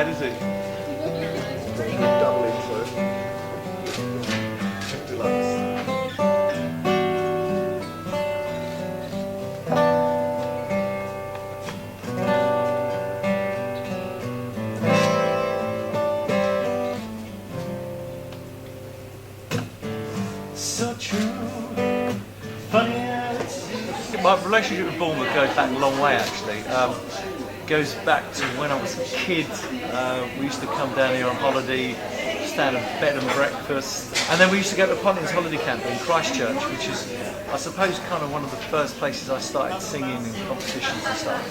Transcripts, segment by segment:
bad, is it? Very good double intro. Deluxe. So true. Funny as... My relationship with Bournemouth goes back a long way, actually. Goes back to when I was a kid. We used to come down here on holiday, stand at bed and breakfast, and then we used to go to Ponting's holiday camp in Christchurch, which is, I suppose, kind of one of the first places I started singing in competitions and stuff.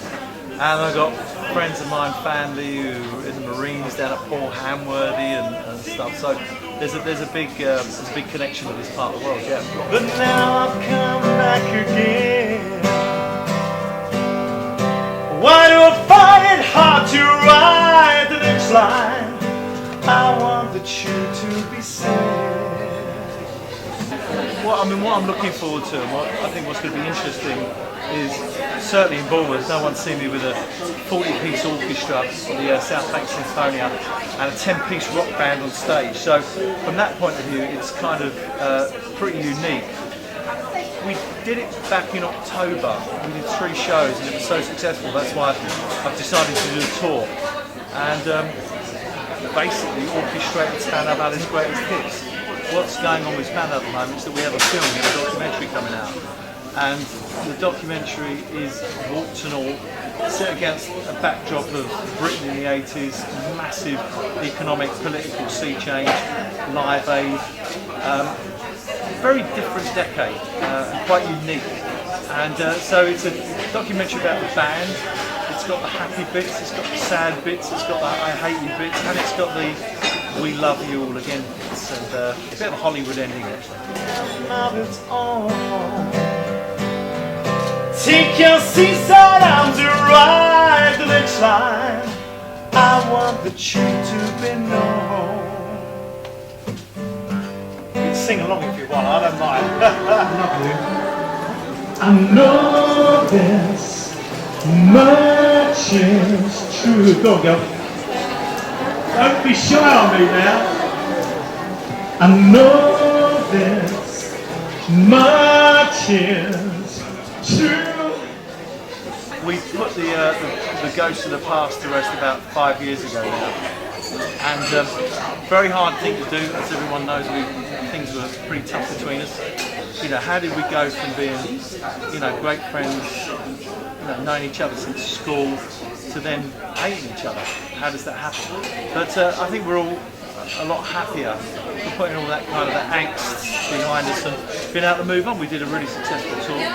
And I got friends of mine, family who were in the Marines down at Port Hamworthy and stuff. So there's a big connection with this part of the world, yeah. But now I've come back again. Why do I find it hard to write the next line? I want the tune to be said. What I'm looking forward to, and what I think what's going to be interesting is, certainly in Bournemouth, no one's seen me with a 40-piece orchestra, the South Bank Sinfonia, and a 10-piece rock band on stage. So from that point of view, it's kind of pretty unique. We did it back in October. We did 3 shows and it was so successful. That's why I've decided to do a tour. And basically orchestrated Spandau Ballet's greatest hits. What's going on with Spandau at the moment is that we have a film, we have a documentary coming out. And the documentary is warts and all set against a backdrop of Britain in the 80s, massive economic, political sea change, Live Aid. Very different decade and quite unique, and so it's a documentary about the band. It's got the happy bits, it's got the sad bits, it's got the I hate you bits, and it's got the we love you all again bits, and a bit of a Hollywood ending actually. Now it's on. Take your seaside arms to ride the next line. I want the truth to be known. Sing along if you want, I don't mind. I know this much is true. Go on, girl. Don't be shy on me now. I know this much is true. We put the Ghost of the Past to rest about 5 years ago now. And very hard thing to do, as everyone knows. Things were pretty tough between us. You know, how did we go from being, you know, great friends, you know, knowing each other since school, to then hating each other? How does that happen? But I think we're all a lot happier for putting all that kind of angst behind us and being able to move on. We did a really successful tour.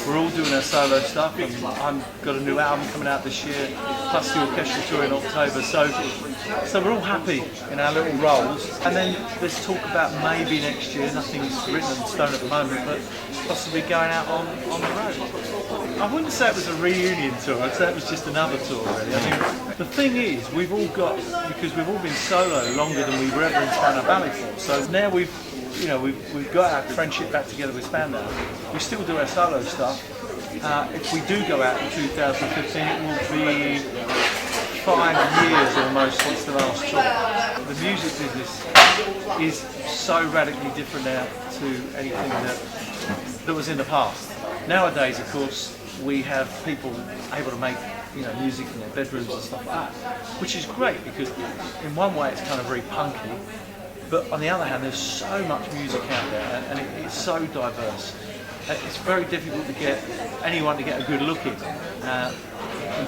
We're all doing our solo stuff, and I've got a new album coming out this year, plus the orchestral tour in October. So we're all happy in our little roles. And then there's talk about maybe next year, nothing's written in stone at the moment, but possibly going out on the road. I wouldn't say it was a reunion tour, I'd say it was just another tour really. I mean, the thing is, we've all got, because we've all been solo longer than we were ever in Spandau Ballet for, so now we've got our friendship back together with Spandau. We still do our solo stuff. If we do go out in 2015, it will be 5 years almost since the last tour. The music business is so radically different now to anything that was in the past. Nowadays, of course, we have people able to make, you know, music in their bedrooms and stuff like that, which is great because in one way it's kind of very punky, but on the other hand there's so much music out there and it's so diverse. It's very difficult to get anyone to get a good look in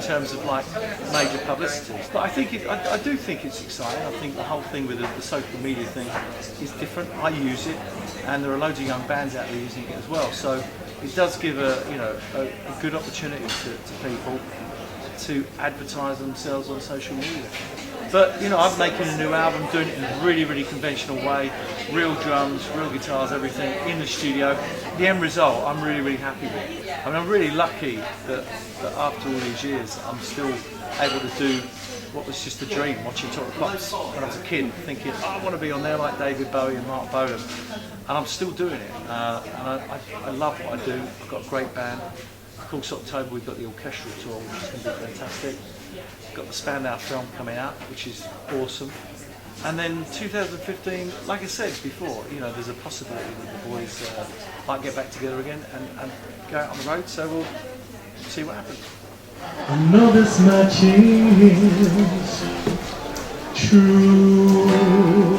terms of like major publicity. But I do think it's exciting. I think the whole thing with the social media thing is different. I use it, and there are loads of young bands out there using it as well. So it does give a good opportunity to people to advertise themselves on social media. But you know, I'm making a new album, doing it in a really, really conventional way, real drums, real guitars, everything in the studio. The end result, I'm really, really happy with. I mean, I'm really lucky that after all these years, I'm still able to do what was just a dream, watching Top of the Pops when I was a kid, thinking, oh, I want to be on there like David Bowie and Mark Bolan. And I'm still doing it. And I love what I do. I've got a great band. Of course, October we've got the orchestral tour, which is going to be fantastic. We've got the Spandau film coming out, which is awesome. And then 2015, like I said before, you know, there's a possibility that the boys might get back together again and go out on the road. So we'll see what happens. I know this much is true.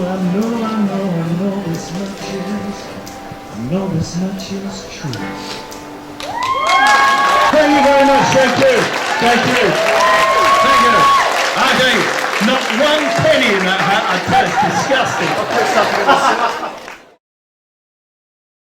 I know this much is. I know this much is true. Thank you very much. Thank you. Thank you. Thank you. I think not one penny in that hat. I tell you, it's disgusting. I'll put something in the